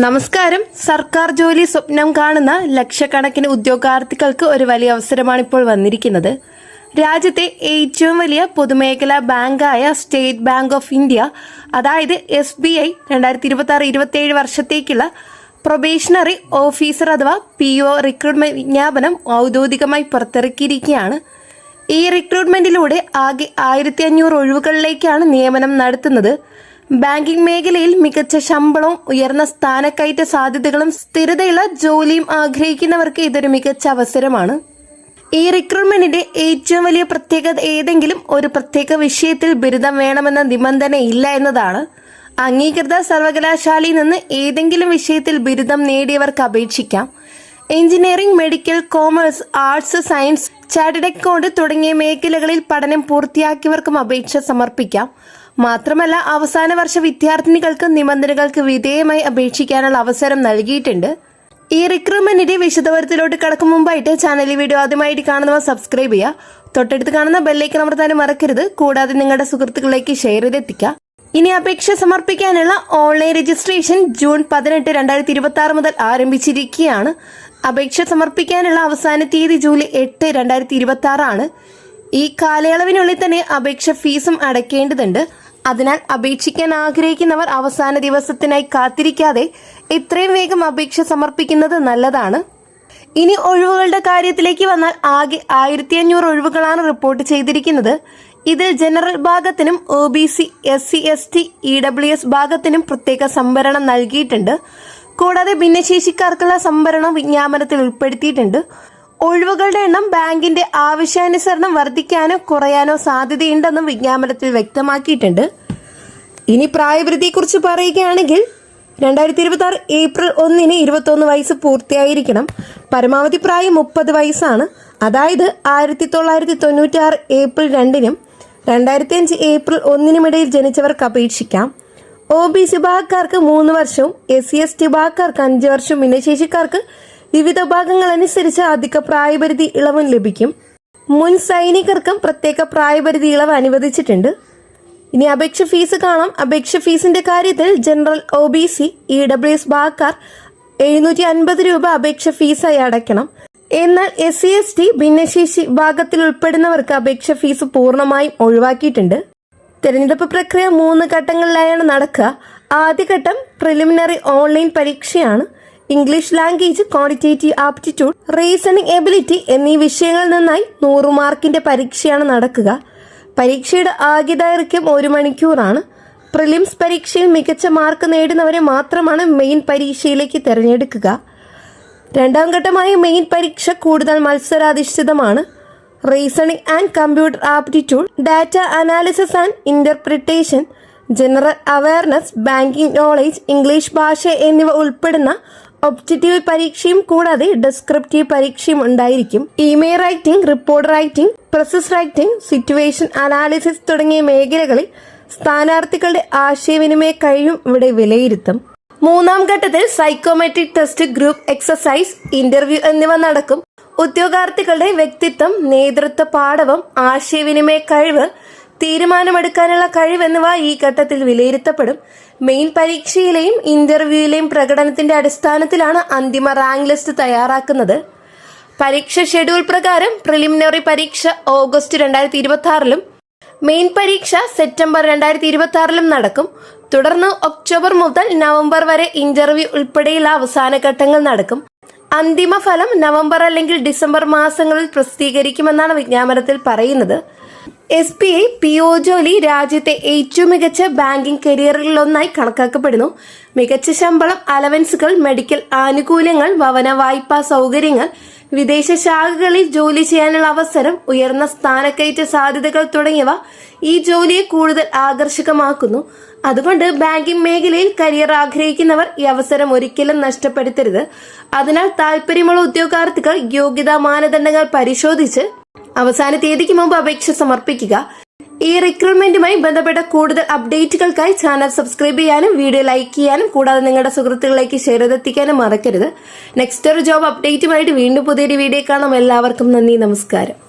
നമസ്കാരം. സർക്കാർ ജോലി സ്വപ്നം കാണുന്ന ലക്ഷക്കണക്കിന് ഉദ്യോഗാർത്ഥികൾക്ക് ഒരു വലിയ അവസരമാണ് ഇപ്പോൾ വന്നിരിക്കുന്നത്. രാജ്യത്തെ ഏറ്റവും വലിയ പൊതുമേഖലാ ബാങ്കായ സ്റ്റേറ്റ് ബാങ്ക് ഓഫ് ഇന്ത്യ, അതായത് SBI 2026-27 വർഷത്തേക്കുള്ള പ്രൊബേഷണറി ഓഫീസർ അഥവാ PO റിക്രൂട്ട്മെന്റ് വിജ്ഞാപനം ഔദ്യോഗികമായി പുറത്തിറക്കിയിരിക്കുകയാണ്. ഈ റിക്രൂട്ട്മെന്റിലൂടെ ആകെ 1500 ഒഴിവുകളിലേക്കാണ് നിയമനം നടത്തുന്നത്. ബാങ്കിംഗ് മേഖലയിൽ മികച്ച ശമ്പളവും ഉയർന്ന സ്ഥാനക്കയറ്റ സാധ്യതകളും സ്ഥിരതയുള്ള ജോലിയും ആഗ്രഹിക്കുന്നവർക്ക് ഇതൊരു മികച്ച അവസരമാണ്. ഈ റിക്രൂട്ട്മെന്റിന്റെ ഏറ്റവും വലിയ പ്രത്യേകത ഏതെങ്കിലും ഒരു പ്രത്യേക വിഷയത്തിൽ ബിരുദം വേണമെന്ന നിബന്ധനയില്ല എന്നതാണ്. അംഗീകൃത സർവകലാശാലയിൽ നിന്ന് ഏതെങ്കിലും വിഷയത്തിൽ ബിരുദം നേടിയവർക്ക് അപേക്ഷിക്കാം. Engineering, medical, commerce, arts, science, chartered account തുടങ്ങിയ മേഖലകളിൽ പഠനം പൂർത്തിയാക്കിയവർക്കും അപേക്ഷ സമർപ്പിക്കാം. മാത്രമല്ല, അവസാന വർഷ വിദ്യാർത്ഥിനികൾക്ക് നിബന്ധനകൾക്ക് വിധേയമായി അപേക്ഷിക്കാനുള്ള അവസരം നൽകിയിട്ടുണ്ട്. ഈ റിക്രൂട്ട്മെന്റിന്റെ വിശദവിവരത്തിലോട്ട് കടക്കും മുമ്പായിട്ട് ചാനൽ വീഡിയോ ആദ്യമായിട്ട് കാണുന്നവർ സബ്സ്ക്രൈബ് ചെയ്യുക. തൊട്ടടുത്ത് കാണുന്ന ബെല്ലൈക്കൺ അമർത്താനും മറക്കരുത്. കൂടാതെ നിങ്ങളുടെ സുഹൃത്തുക്കളിലേക്ക് ഷെയർ ചെയ്തെത്തിക്കുക. ഇനി അപേക്ഷ സമർപ്പിക്കാനുള്ള ഓൺലൈൻ രജിസ്ട്രേഷൻ ജൂൺ 18, 2026 മുതൽ ആരംഭിച്ചിരിക്കുകയാണ്. അപേക്ഷ സമർപ്പിക്കാനുള്ള അവസാന തീയതി ജൂലൈ 8, 2026 ആണ്. ഈ കാലയളവിനുള്ളിൽ തന്നെ അപേക്ഷ ഫീസും അടയ്ക്കേണ്ടതുണ്ട്. അതിനാൽ അപേക്ഷിക്കാൻ ആഗ്രഹിക്കുന്നവർ അവസാന ദിവസത്തിനായി കാത്തിരിക്കാതെ എത്രയും വേഗം അപേക്ഷ സമർപ്പിക്കുന്നത് നല്ലതാണ്. ഇനി ഒഴിവുകളുടെ കാര്യത്തിലേക്ക് വന്നാൽ ആകെ 1500 ഒഴിവുകളാണ് റിപ്പോർട്ട് ചെയ്തിരിക്കുന്നത്. ഇതിൽ ജനറൽ ഭാഗത്തിനും OBC, SC, ST, EWS ഭാഗത്തിനും പ്രത്യേക സംവരണം നൽകിയിട്ടുണ്ട്. കൂടാതെ ഭിന്നശേഷിക്കാർക്കുള്ള സംവരണം വിജ്ഞാപനത്തിൽ ഉൾപ്പെടുത്തിയിട്ടുണ്ട്. ഒഴിവുകളുടെ എണ്ണം ബാങ്കിന്റെ ആവശ്യാനുസരണം വർദ്ധിക്കാനോ കുറയാനോ സാധ്യതയുണ്ടെന്നും വിജ്ഞാപനത്തിൽ വ്യക്തമാക്കിയിട്ടുണ്ട്. ഇനി പ്രായപരിധിയെക്കുറിച്ച് പറയുകയാണെങ്കിൽ 2026 ഏപ്രിൽ 1 21 വയസ്സ് പൂർത്തിയായിരിക്കണം. പരമാവധി പ്രായം 30 വയസ്സാണ്. അതായത് 1996 ഏപ്രിൽ 2 2005 ഏപ്രിൽ 1 ഇടയിൽ ജനിച്ചവർക്ക് അപേക്ഷിക്കാം. OBC വിഭാഗക്കാർക്ക് 3 വർഷവും SC, ST വിഭാഗക്കാർക്ക് 5 വർഷവും ഭിന്നശേഷിക്കാർക്ക് വിവിധ ഭാഗങ്ങൾ അനുസരിച്ച് അധിക പ്രായപരിധി ഇളവും ലഭിക്കും. മുൻ സൈനികർക്കും പ്രത്യേക പ്രായപരിധി ഇളവ് അനുവദിച്ചിട്ടുണ്ട്. ഇനി അപേക്ഷ ഫീസ് കാണാം. അപേക്ഷ ഫീസിന്റെ കാര്യത്തിൽ ജനറൽ, OBC, EWS ഭാഗക്കാർ 750 രൂപ അപേക്ഷ ഫീസായി അടയ്ക്കണം. എന്നാൽ SC, ST ഭിന്നശേഷി വിഭാഗത്തിൽ ഉൾപ്പെടുന്നവർക്ക് അപേക്ഷ ഫീസ് പൂർണ്ണമായും ഒഴിവാക്കിയിട്ടുണ്ട്. തെരഞ്ഞെടുപ്പ് പ്രക്രിയ 3 ഘട്ടങ്ങളിലായാണ് നടക്കുക. ആദ്യഘട്ടം പ്രിലിമിനറി ഓൺലൈൻ പരീക്ഷയാണ്. English language, quantitative aptitude, reasoning ability എന്നീ വിഷയങ്ങളിൽ നിന്നായി 100 മാർക്കിന്റെ പരീക്ഷയാണ് നടക്കുക. പരീക്ഷയുടെ ആകെ ദൈർഘ്യം 1 മണിക്കൂറാണ്. പ്രിലിംസ് പരീക്ഷയിൽ മികച്ച മാർക്ക് നേടുന്നവരെ മാത്രമാണ് മെയിൻ പരീക്ഷയിലേക്ക് തിരഞ്ഞെടുക്കുക. രണ്ടാം ഘട്ടമായ മെയിൻ പരീക്ഷ കൂടുതൽ മത്സരാധിഷ്ഠിതമാണ്. Reasoning and computer aptitude, data analysis and interpretation, general awareness, banking knowledge, English ഭാഷ എന്നിവ ഉൾപ്പെടുന്ന ഒബ്ജക്റ്റീവ് പരീക്ഷയും കൂടാതെ ഡിസ്ക്രിപ്റ്റീവ് പരീക്ഷയും ഉണ്ടായിരിക്കും. Email writing, report writing, process writing, situation analysis തുടങ്ങിയ മേഖലകളിൽ സ്ഥാനാർത്ഥികളുടെ ആശയവിനിമയ കഴിവും ഇവിടെ വിലയിരുത്തും. മൂന്നാം ഘട്ടത്തിൽ psychometric test, group exercise, interview എന്നിവ നടക്കും. ഉദ്യോഗാർത്ഥികളുടെ വ്യക്തിത്വം, നേതൃത്വ പാടവം, ആശയവിനിമയ കഴിവ്, തീരുമാനമെടുക്കാനുള്ള കഴിവ് എന്നിവ ഈ ഘട്ടത്തിൽ വിലയിരുത്തപ്പെടും. മെയിൻ പരീക്ഷയിലെയും ഇന്റർവ്യൂയിലെയും പ്രകടനത്തിന്റെ അടിസ്ഥാനത്തിലാണ് അന്തിമ റാങ്ക് ലിസ്റ്റ് തയ്യാറാക്കുന്നത്. പരീക്ഷ ഷെഡ്യൂൾ പ്രകാരം പ്രിലിമിനറി പരീക്ഷ ഓഗസ്റ്റ് 2026 മെയിൻ പരീക്ഷ സെപ്റ്റംബർ 2026 നടക്കും. തുടർന്ന് ഒക്ടോബർ മുതൽ നവംബർ വരെ ഇന്റർവ്യൂ ഉൾപ്പെടെയുള്ള അവസാന ഘട്ടങ്ങൾ നടക്കും. അന്തിമ ഫലം നവംബർ അല്ലെങ്കിൽ ഡിസംബർ മാസങ്ങളിൽ പ്രസിദ്ധീകരിക്കുമെന്നാണ് വിജ്ഞാപനത്തിൽ പറയുന്നത്. SBI PO ജോലി രാജ്യത്തെ ഏറ്റവും മികച്ച ബാങ്കിംഗ് കരിയറുകളിലൊന്നായി കണക്കാക്കപ്പെടുന്നു. മികച്ച ശമ്പളം, അലവൻസുകൾ, മെഡിക്കൽ ആനുകൂല്യങ്ങൾ, ഭവന വായ്പാ സൗകര്യങ്ങൾ, വിദേശ ശാഖകളിൽ ജോലി ചെയ്യാനുള്ള അവസരം, ഉയർന്ന സ്ഥാനക്കയറ്റ സാധ്യതകൾ തുടങ്ങിയവ ഈ ജോലിയെ കൂടുതൽ ആകർഷകമാക്കുന്നു. അതുകൊണ്ട് ബാങ്കിംഗ് മേഖലയിൽ കരിയർ ആഗ്രഹിക്കുന്നവർ ഈ അവസരം ഒരിക്കലും നഷ്ടപ്പെടുത്തരുത്. അതിനാൽ താല്പര്യമുള്ള ഉദ്യോഗാർത്ഥികൾ യോഗ്യതാ മാനദണ്ഡങ്ങൾ പരിശോധിച്ച് അവസാന തീയതിക്ക് മുമ്പ് അപേക്ഷ സമർപ്പിക്കുക. ഈ റിക്രൂട്ട്മെന്റുമായി ബന്ധപ്പെട്ട കൂടുതൽ അപ്ഡേറ്റുകൾക്കായി ചാനൽ സബ്സ്ക്രൈബ് ചെയ്യാനും വീഡിയോ ലൈക്ക് ചെയ്യാനും കൂടാതെ നിങ്ങളുടെ സുഹൃത്തുക്കളിലേക്ക് ഷെയർ ചെയ്തെത്തിക്കാനും മറക്കരുത്. നെക്സ്റ്റ് ഒരു ജോബ് അപ്ഡേറ്റുമായിട്ട് വീണ്ടും പുതിയൊരു വീഡിയോ കാണാം. എല്ലാവർക്കും നന്ദി, നമസ്കാരം.